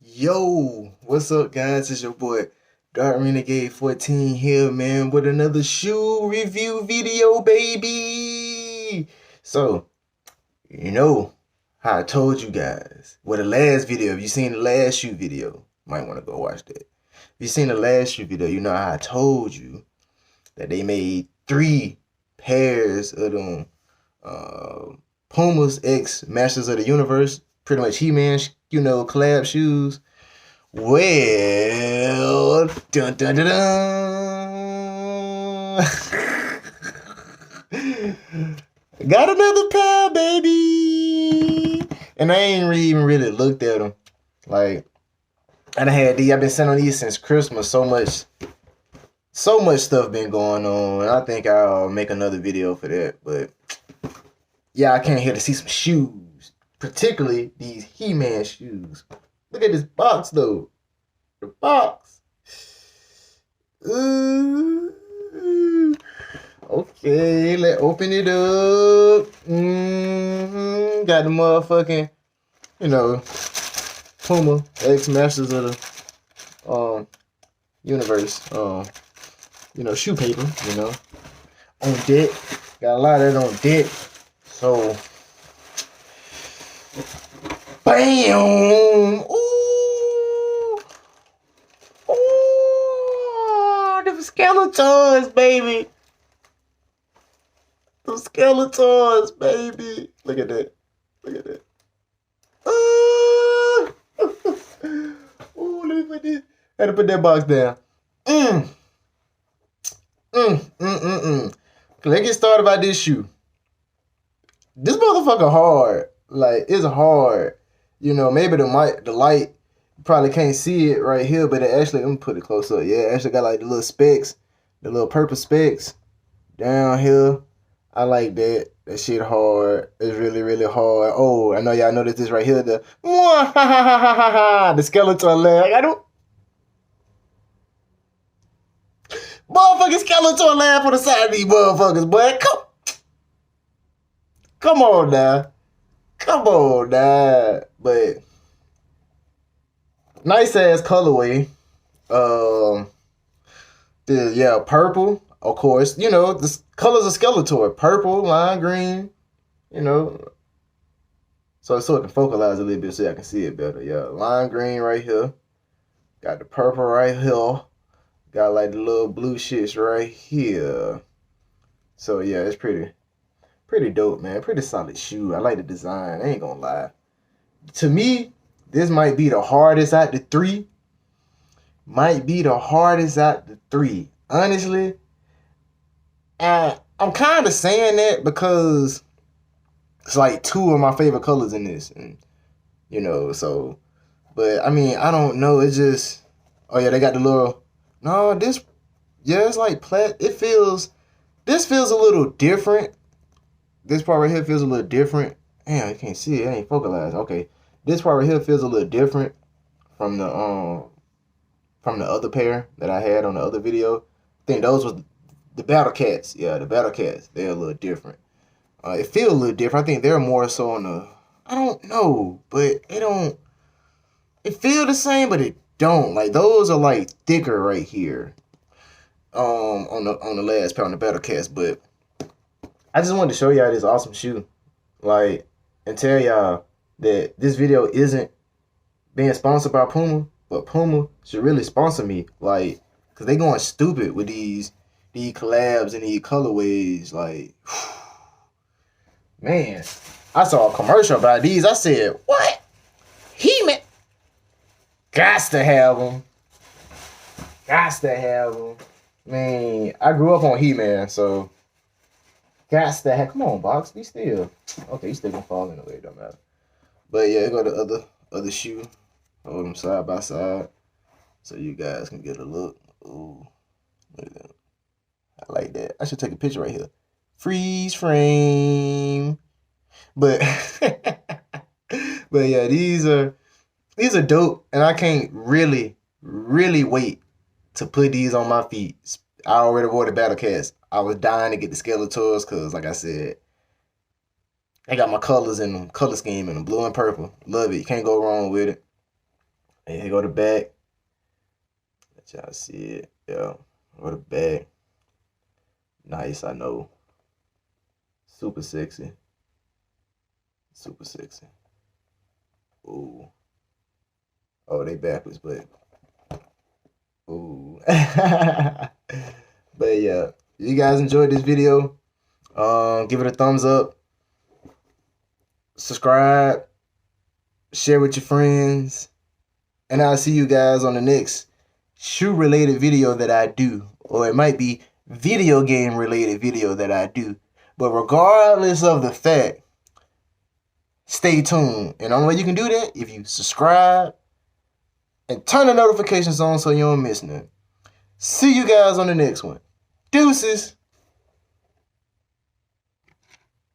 Yo, what's up, guys? It's your boy Dark Renegade 14 here, man, with another shoe review video, baby. So, you know how I told you guys, the last video, if you seen the last shoe video, might want to go watch that. If you seen the last shoe video, you know how I told you that they made 3 pairs of them Puma's X Masters of the Universe, pretty much He-Man, collab shoes. Well, dun dun dun dun. Got another pair, baby. And I ain't even really looked at them. Like, and I've been sitting on these since Christmas. So much stuff been going on. And I think I'll make another video for that. But yeah, I came here to see some shoes. Particularly these He-Man shoes. Look at this box, though. The box. Ooh. Okay, let's open it up. Got the motherfucking, Puma X Masters of the universe. Shoe paper. On deck. Got a lot of it on deck. So, bam! Them Skeletors, baby. Them Skeletors, baby. Look at that. Look at that. Let me put this. Had to put that box down. Let's get started about this shoe. This motherfucker hard. Like, it's hard. Maybe the light, you probably can't see it right here, but it actually, let me put it close up. Yeah, it actually got like the little specks, the little purple specks down here. I like that. That shit hard. It's really, really hard. Oh, I know y'all noticed this right here. The Skeletor leg. Motherfucking Skeletor laugh on the side of these motherfuckers, boy. Come on now. Come on now. But nice ass colorway. Purple, of course. The colors of Skeletor. Purple, lime green, So it can focalize a little bit so I can see it better. Yeah, lime green right here. Got the purple right here. Got like the little blue shits right here. So yeah, it's pretty dope, man. Pretty solid shoe. I like the design. I ain't gonna lie. To me, this might be the hardest out the 3. Honestly, I'm kind of saying that because it's like 2 of my favorite colors in this, and so. But I mean, I don't know. It's just, oh yeah, they got the little. No, this, yeah, it's like This feels a little different. This part right here feels a little different. Damn, you can't see it. It ain't focalized. Okay, this part right here feels a little different from the other pair that I had on the other video. I think those was the Battle Cats. Yeah, the Battle Cats. They're a little different. It feels a little different. I think they're more so on the. I don't know, but it don't. It feel the same, but it don't. Like those are like thicker right here. On the last pair on the Battle Cats, but I just wanted to show y'all this awesome shoe, like, and tell y'all that this video isn't being sponsored by Puma, but Puma should really sponsor me, like, cause they going stupid with these collabs and these colorways. Like, man, I saw a commercial about these. I said, what? He-Man, gots to have them. Gots to have them. Man, I grew up on He-Man, so gots to have. Come on, box, be still. Okay, you still gonna fall in the way. It don't matter. But yeah, go to the other shoe. Hold them side by side so you guys can get a look. Ooh, look at that. I like that. I should take a picture right here. Freeze frame. But but yeah, these are dope, and I can't really wait to put these on my feet. I already wore the Battle Cats. I was dying to get the Skeletors because, like I said, I got my colors in them, color scheme in them, blue and purple. Love it. You can't go wrong with it. And here go the back. Let y'all see it. Yeah. Go the back. Nice, I know. Super sexy. Super sexy. Ooh. Oh, they backwards, but ooh. But yeah, if you guys enjoyed this video, give it a thumbs up, subscribe, share with your friends, and I'll see you guys on the next shoe related video that I do, or it might be video game related video that I do. But regardless of the fact, stay tuned. And the only way you can do that if you subscribe and turn the notifications on so you don't miss nothing. See you guys on the next one. Deuces.